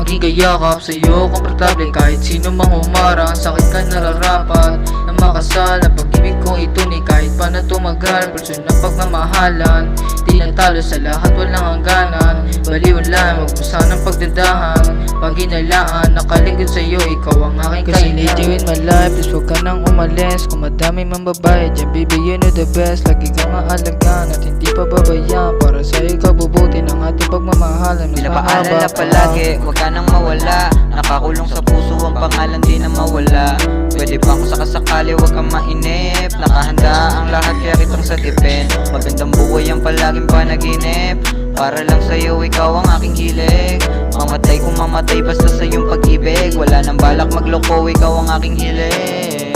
Maging kayakap sa'yo, komportable kahit sino mang humarang. Sakit ka nararapat na makasal. Ang pag-ibig kong itunay kahit pa na tumagal. Person ng pagmamahalan, di natalo sa lahat, walang hangganan. Baliwala, wag mo sanang pagdadahan. Pag hinalaan, nakalingkod sa'yo, ikaw ang aking Kasi kainan. need you in my life, please huwag ka nang umalis. Kung madami mang babae dyan, baby you know the best. Lagi kang aalagaan at hindi pa babayaan. Para sa'yo kabubuti ng ating pagmamahalan. Mas Pinapaalala palagi, huwag ka nang mawala. Nakakulong sa puso ang pangalan, di na mawala. Pwede pa kung sakasakali, huwag kang mainip. Nakahanda ang lahat, kaya kitang sa depend. Magandang buhay ang palaging panaginip. Para lang sa'yo, ikaw ang aking hilig. Mamatay kung mamatay basta sa iyong pag-ibig. Wala nang balak magloko, ikaw ang aking hilig.